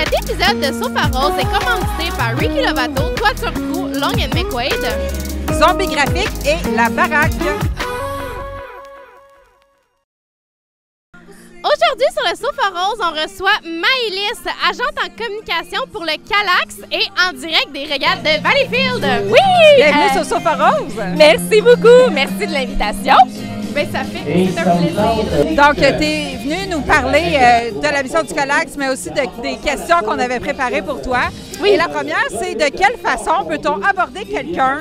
Cet épisode de Sofa Rose est commandité par Ricky Lovato, Toiture Crew, Long & McQuaid, Zombie Graphique et La Baraque. Aujourd'hui, sur le Sofa Rose, on reçoit Maëlys, agente en communication pour le Calax et en direct des régates de Valleyfield. Oui! Bienvenue sur Sofa Rose. Merci beaucoup. Merci de l'invitation. Ben, c'est un plaisir. Donc, tu es venu nous parler de la mission du Calax, mais aussi des questions qu'on avait préparées pour toi. Oui. Et la première, c'est de quelle façon peut-on aborder quelqu'un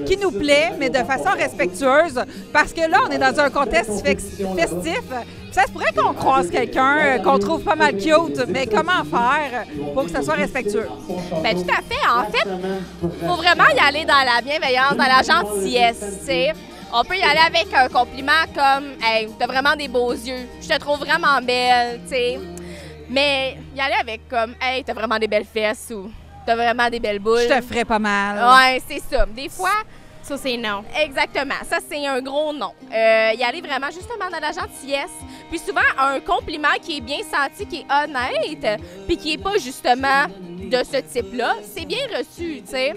qui nous plaît, mais de façon respectueuse? Parce que là, on est dans un contexte festif. Ça se pourrait qu'on croise quelqu'un qu'on trouve pas mal cute, mais comment faire pour que ça soit respectueux? Bien, tout à fait. En fait, il faut vraiment y aller dans la bienveillance, dans la gentillesse, tu sais. On peut y aller avec un compliment comme « Hey, t'as vraiment des beaux yeux, je te trouve vraiment belle », tu sais. Mais y aller avec comme « Hey, t'as vraiment des belles fesses » ou « T'as vraiment des belles boules ». Je te ferais pas mal. Ouais, c'est ça. Des fois... Ça, c'est non. Exactement. Ça, c'est un gros non. Y aller vraiment justement dans la gentillesse. Puis souvent, un compliment qui est bien senti, qui est honnête, puis qui est pas justement de ce type-là, c'est bien reçu, tu sais.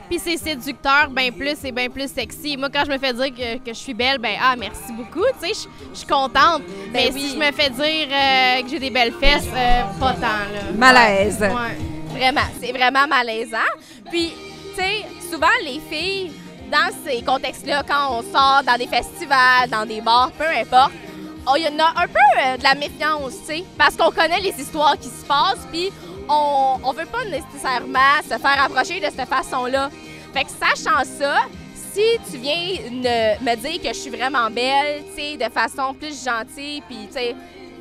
Puis c'est séducteur, bien plus, c'est bien plus sexy. Moi, quand je me fais dire que je suis belle, ben merci beaucoup, tu sais, je suis contente. Mais oui. si je me fais dire que j'ai des belles fesses, pas tant, là. Malaise. Ouais. Vraiment, c'est vraiment malaisant. Puis, tu sais, souvent, les filles, dans ces contextes-là, quand on sort dans des festivals, dans des bars, peu importe, il y en a un peu de la méfiance, tu sais, parce qu'on connaît les histoires qui se passent, puis on veut pas nécessairement se faire approcher de cette façon-là. Fait que sachant ça, si tu viens me dire que je suis vraiment belle, tu sais, de façon plus gentille, puis tu sais,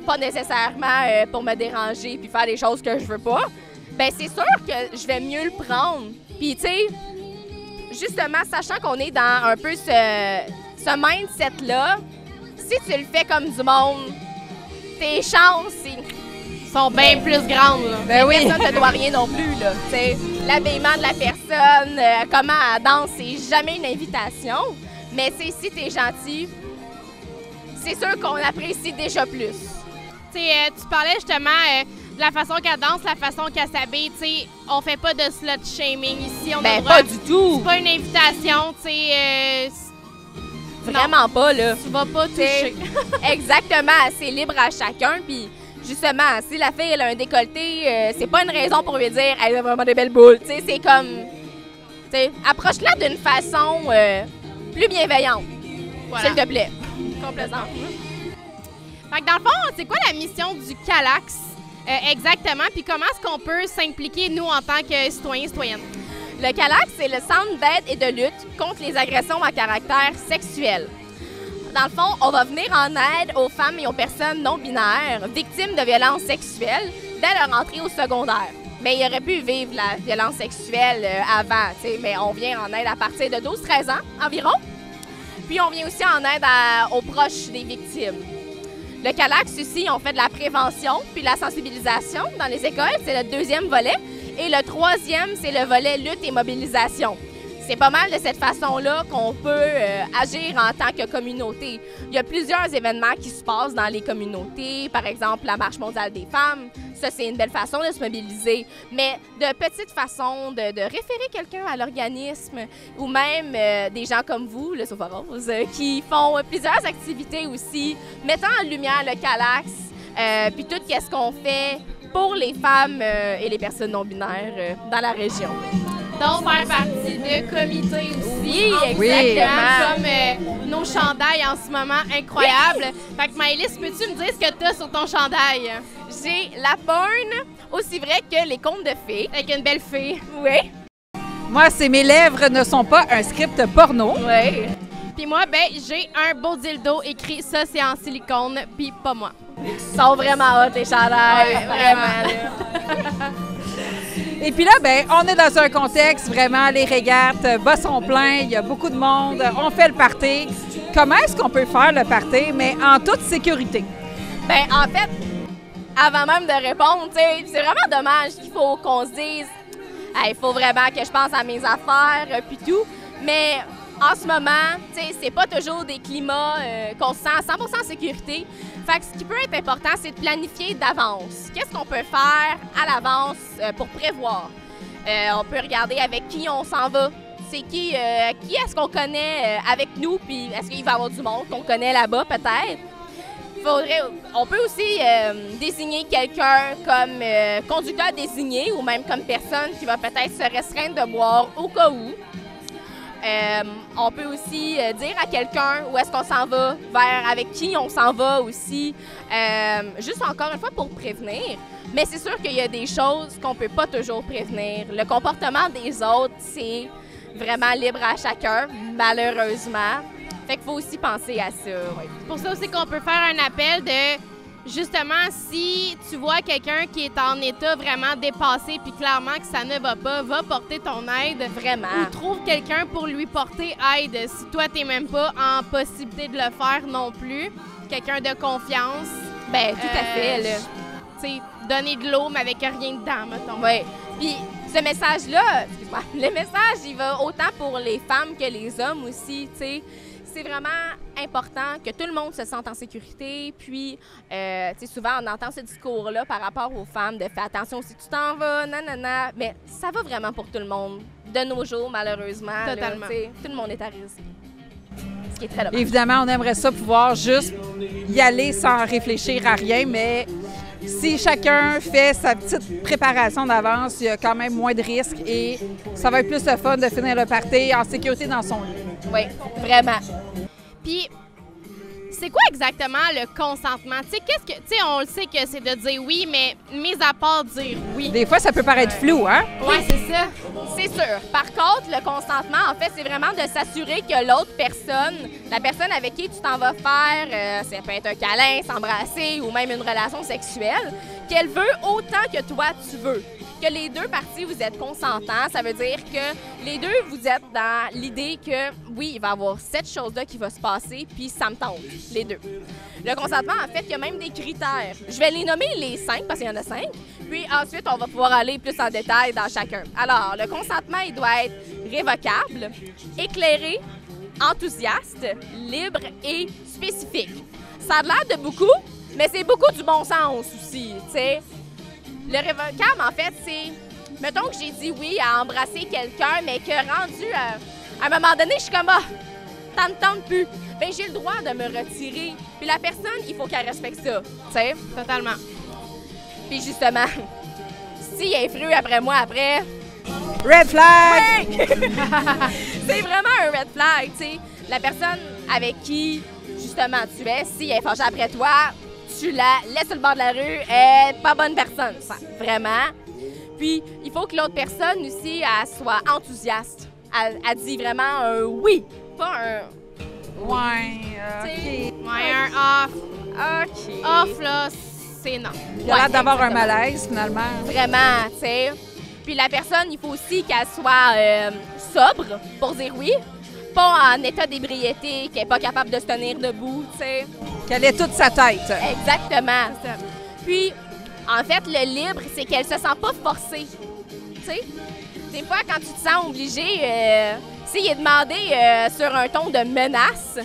pas nécessairement pour me déranger puis faire des choses que je veux pas, ben c'est sûr que je vais mieux le prendre. Puis tu sais, justement, sachant qu'on est dans un peu ce mindset-là, si tu le fais comme du monde, tes chances sont bien plus grandes, là. Ben oui. Personne ne te doit rien non plus, là. T'sais, l'habillement de la personne, comment elle danse, c'est jamais une invitation. Mais si t'es gentil, c'est sûr qu'on apprécie déjà plus. Tu parlais justement de la façon qu'elle danse, la façon qu'elle s'habille. On fait pas de slut shaming ici. On a Pas du tout. C'est pas une invitation, tu sais. Vraiment pas, là. Tu vas pas toucher. Exactement, c'est libre à chacun. Puis justement, si la fille elle a un décolleté, c'est pas une raison pour lui dire elle a vraiment des belles boules. Tu sais, c'est comme, tu sais, approche-la d'une façon plus bienveillante, Voilà. s'il te plaît. Complètement. Fait que dans le fond, c'est quoi la mission du Calax exactement? Puis comment est-ce qu'on peut s'impliquer, nous, en tant que citoyens, citoyennes? Le Calax, c'est le centre d'aide et de lutte contre les agressions à caractère sexuel. Dans le fond, on va venir en aide aux femmes et aux personnes non binaires victimes de violences sexuelles dès leur entrée au secondaire. Mais ils auraient pu vivre la violence sexuelle avant, mais on vient en aide à partir de 12-13 ans environ. Puis on vient aussi en aide aux proches des victimes. Le Calax aussi, on fait de la prévention puis de la sensibilisation dans les écoles, c'est le deuxième volet. Et le troisième, c'est le volet lutte et mobilisation. C'est pas mal de cette façon-là qu'on peut agir en tant que communauté. Il y a plusieurs événements qui se passent dans les communautés, par exemple la Marche mondiale des femmes. Ça, c'est une belle façon de se mobiliser. Mais de petites façons de référer quelqu'un à l'organisme ou même des gens comme vous, le Sofa Rose, qui font plusieurs activités aussi, mettant en lumière le Calax, puis tout ce qu'on fait pour les femmes et les personnes non-binaires dans la région. Donc, faire partie de comités aussi. Oui, exactement. Comme nos chandails en ce moment, incroyables. Fait que Maëlys, peux-tu me dire ce que tu as sur ton chandail? J'ai la porn, aussi vrai que les contes de fées. Avec une belle fille. Oui. Moi, c'est mes lèvres ne sont pas un script porno. Oui. Puis moi, j'ai un beau dildo écrit « Ça, c'est en silicone », puis pas moi. Ils sont vraiment hot, les chandails. Ouais, vraiment. Et puis là, on est dans un contexte vraiment, les régates, bas sont pleins, il y a beaucoup de monde, on fait le party. Comment est-ce qu'on peut faire le party, mais en toute sécurité? Bien, en fait, avant même de répondre, c'est vraiment dommage qu'il faut qu'on se dise « Il faut vraiment que je pense à mes affaires, puis tout ». Mais en ce moment, c'est pas toujours des climats qu'on se sent à 100% en sécurité. Fait que ce qui peut être important, c'est de planifier d'avance. Qu'est-ce qu'on peut faire à l'avance pour prévoir? On peut regarder avec qui on s'en va. C'est qui est-ce qu'on connaît avec nous, puis est-ce qu'il va y avoir du monde qu'on connaît là-bas, peut-être? On peut aussi désigner quelqu'un comme conducteur désigné ou même comme personne qui va peut-être se restreindre de boire au cas où. On peut aussi dire à quelqu'un où est-ce qu'on s'en va, avec qui on s'en va aussi, juste encore une fois pour prévenir. Mais c'est sûr qu'il y a des choses qu'on peut pas toujours prévenir. Le comportement des autres, c'est vraiment libre à chacun, malheureusement. Fait qu'il faut aussi penser à ça. Oui. C'est pour ça aussi qu'on peut faire un appel de, justement, si tu vois quelqu'un qui est en état vraiment dépassé puis clairement que ça ne va pas, va porter ton aide. Vraiment. Ou trouve quelqu'un pour lui porter aide. Si toi, t'es même pas en possibilité de le faire non plus, quelqu'un de confiance. Ben tout à fait, là. Tu sais, donner de l'eau, mais avec rien dedans, mettons. Oui. Puis ce message-là, excuse-moi, le message, il va autant pour les femmes que les hommes aussi, tu sais. C'est vraiment important que tout le monde se sente en sécurité. Puis, tu sais, souvent, on entend ce discours-là par rapport aux femmes de « fais attention si tu t'en vas, nanana ». Mais ça va vraiment pour tout le monde. De nos jours, malheureusement. Totalement. Là, tout le monde est à risque. Ce qui est très dommage. Évidemment, on aimerait ça pouvoir juste y aller sans réfléchir à rien, mais si chacun fait sa petite préparation d'avance, il y a quand même moins de risques et ça va être plus le fun de finir le party en sécurité dans son lit. Oui, vraiment. Puis, c'est quoi exactement le consentement? Tu sais, on le sait que c'est de dire oui, mais mis à part dire oui. Des fois, ça peut paraître flou, hein? Oui, c'est ça. C'est sûr. Par contre, le consentement, en fait, c'est vraiment de s'assurer que l'autre personne, la personne avec qui tu t'en vas faire, ça peut être un câlin, s'embrasser ou même une relation sexuelle, qu'elle veut autant que toi tu veux. Que les deux parties, vous êtes consentants, ça veut dire que les deux, vous êtes dans l'idée que, oui, il va y avoir cette chose-là qui va se passer, puis ça me tente, les deux. Le consentement, en fait, il y a même des critères. Je vais les nommer les 5, parce qu'il y en a 5, puis ensuite, on va pouvoir aller plus en détail dans chacun. Alors, le consentement, il doit être révocable, éclairé, enthousiaste, libre et spécifique. Ça a l'air de beaucoup, mais c'est beaucoup du bon sens aussi, tu sais. Le révocable, en fait, c'est... Mettons que j'ai dit oui à embrasser quelqu'un, mais que rendu à un moment donné, je suis comme « Ah, ça me tente plus ». Bien, j'ai le droit de me retirer. Puis la personne, il faut qu'elle respecte ça, tu sais. Totalement. Puis justement, s'il est fru après moi, après... Red flag! Oui! C'est vraiment un red flag, tu sais. La personne avec qui, justement, tu es, si elle est fâchée après toi, tu la laisses sur le bord de la rue, elle n'est pas bonne personne, ça, vraiment. Puis, il faut que l'autre personne aussi, elle soit enthousiaste. Elle dit vraiment un oui, pas un... Ouais, OK. Ouais, un off. OK. Off, là, c'est non. Il a l'air d'avoir un malaise, finalement. Vraiment, tu sais. Puis la personne, il faut aussi qu'elle soit sobre pour dire oui, pas en état d'ébriété, qu'elle n'est pas capable de se tenir debout, tu sais. Qu'elle ait toute sa tête. Exactement. Puis, en fait, le libre, c'est qu'elle se sent pas forcée. Tu sais, des fois, quand tu te sens obligé, s'il est demandé sur un ton de menace,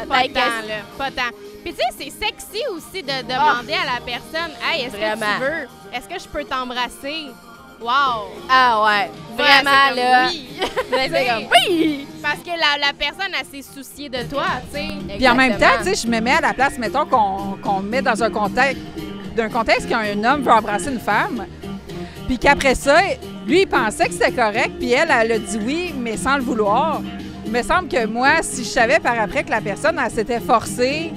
Pas tant, là. Pas tant. Puis tu sais, c'est sexy aussi de demander à la personne « Hey, est-ce que tu veux? Est-ce que je peux t'embrasser? » Wow! Ah ouais, vraiment, ouais, là. Oui! C'est comme oui! Parce que la personne, elle s'est souciée de toi, tu sais. Puis en même temps, tu sais, je me mets à la place, mettons qu'on me met dans un contexte qu'un homme veut embrasser une femme, puis qu'après ça, lui, il pensait que c'était correct, puis elle a dit oui, mais sans le vouloir. Il me semble que moi, si je savais par après que la personne, elle s'était forcée,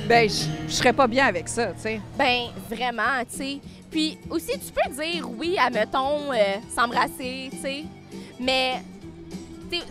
ben je serais pas bien avec ça, tu sais. Ben vraiment, tu sais. Puis aussi, tu peux dire oui à, mettons, s'embrasser, tu sais, mais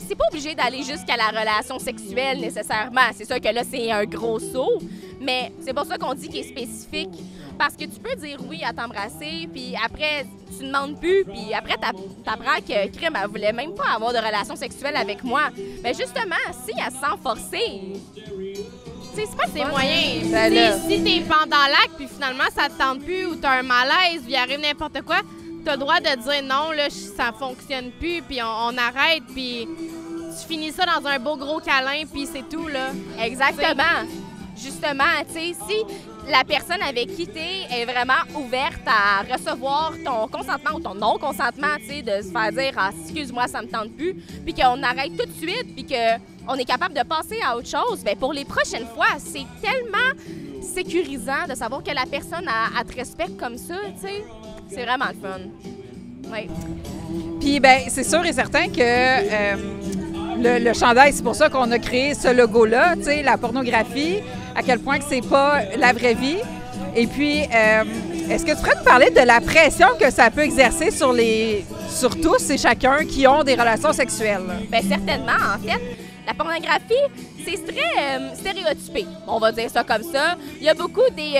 c'est pas obligé d'aller jusqu'à la relation sexuelle nécessairement. C'est sûr que là, c'est un gros saut, mais c'est pour ça qu'on dit qu'il est spécifique. Parce que tu peux dire oui à t'embrasser, puis après, tu demandes plus, puis après, t'apprends que Crime, elle voulait même pas avoir de relation sexuelle avec moi. Mais justement, si elle se sent forcée, tu sais, c'est pas C'est moyen. Ben Si t'es pendant l'acte, puis finalement, ça te tente plus, ou t'as un malaise, puis il arrive n'importe quoi, t'as le droit de dire non, là, ça fonctionne plus, puis on arrête, puis tu finis ça dans un beau gros câlin, puis c'est tout, là. Exactement. Justement, tu sais, si la personne avec qui tu es vraiment ouverte à recevoir ton consentement ou ton non-consentement, tu sais, de se faire dire « Ah, excuse-moi, ça me tente plus », puis qu'on arrête tout de suite, puis qu'on est capable de passer à autre chose, bien, pour les prochaines fois, c'est tellement sécurisant de savoir que la personne, elle te respecte comme ça, tu sais. C'est vraiment le fun. Oui. Puis, ben c'est sûr et certain que le chandail, c'est pour ça qu'on a créé ce logo-là, tu sais, la pornographie, à quel point que c'est pas la vraie vie. Et puis, est-ce que tu pourrais nous parler de la pression que ça peut exercer sur tous et chacun qui ont des relations sexuelles? Bien, certainement, en fait. La pornographie, c'est très stéréotypé, on va dire ça comme ça. Il y a beaucoup des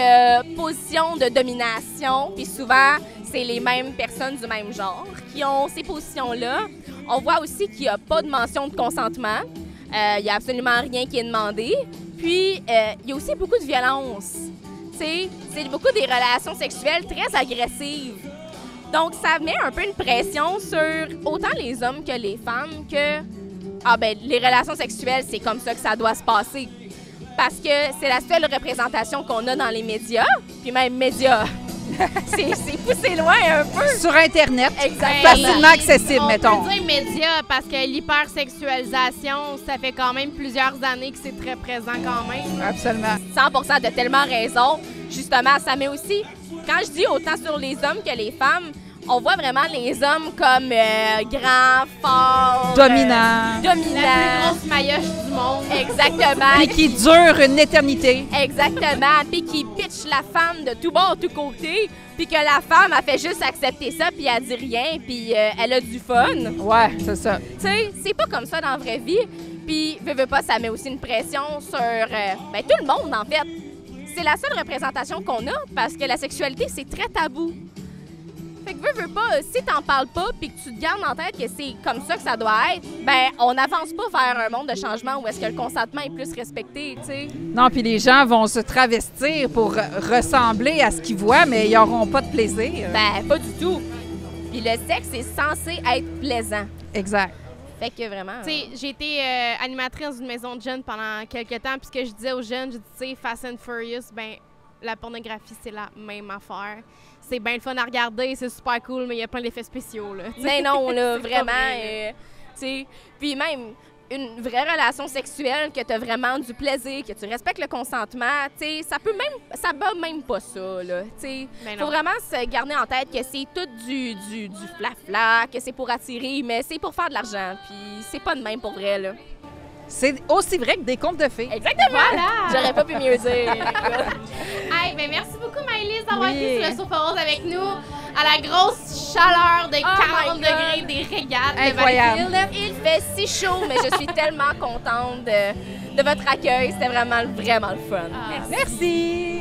positions de domination, puis souvent, c'est les mêmes personnes du même genre qui ont ces positions-là. On voit aussi qu'il n'y a pas de mention de consentement. Il n'y a absolument rien qui est demandé. Puis, il y a aussi beaucoup de violence. C'est beaucoup des relations sexuelles très agressives. Donc, ça met un peu une pression sur autant les hommes que les femmes que les relations sexuelles, c'est comme ça que ça doit se passer. Parce que c'est la seule représentation qu'on a dans les médias, puis même médias. c'est poussé loin un peu. Sur Internet, exactement. Facilement accessible, mettons. On peut dire médias parce que l'hypersexualisation, ça fait quand même plusieurs années que c'est très présent quand même. Absolument. 100% de tellement raison. Justement, ça met aussi, quand je dis autant sur les hommes que les femmes, on voit vraiment les hommes comme grands, forts, dominants. La plus grosse maillotche du monde. Exactement. Et qui dure une éternité. Exactement. Puis qui pitch la femme de tout bord, tout côté. Puis que la femme, elle fait juste accepter ça, puis elle dit rien, puis elle a du fun. Ouais, c'est ça. Tu sais, c'est pas comme ça dans la vraie vie. Puis, veux pas, ça met aussi une pression sur tout le monde, en fait. C'est la seule représentation qu'on a parce que la sexualité, c'est très tabou. Fait que veux pas, si t'en parles pas puis que tu te gardes en tête que c'est comme ça que ça doit être, on n'avance pas vers un monde de changement où est-ce que le consentement est plus respecté, tu sais. Non, puis les gens vont se travestir pour ressembler à ce qu'ils voient, mais ils n'auront pas de plaisir. Pas du tout. Puis le sexe est censé être plaisant. Exact. Fait que vraiment... Tu sais, j'ai été animatrice dans une maison de jeunes pendant quelques temps, puis ce que je disais aux jeunes, je dis, tu sais, Fast and Furious, la pornographie, c'est la même affaire. C'est bien le fun à regarder, c'est super cool, mais il y a plein d'effets spéciaux, là. Mais non, là, vraiment, tu sais. Puis même, une vraie relation sexuelle, que tu as vraiment du plaisir, que tu respectes le consentement, tu sais, ça bat même pas ça, là, tu sais. Faut vraiment se garder en tête que c'est tout du flafla, que c'est pour attirer, mais c'est pour faire de l'argent, puis c'est pas de même pour vrai, là. C'est aussi vrai que des contes de fées. Exactement! Voilà! J'aurais pas pu mieux dire. Hey, merci beaucoup, Maëlys, d'avoir été sur le Sofa Rose avec nous à la grosse chaleur de 40 degrés des régales de Valleyfield. Il fait si chaud, mais je suis tellement contente de votre accueil. C'était vraiment le fun. Merci!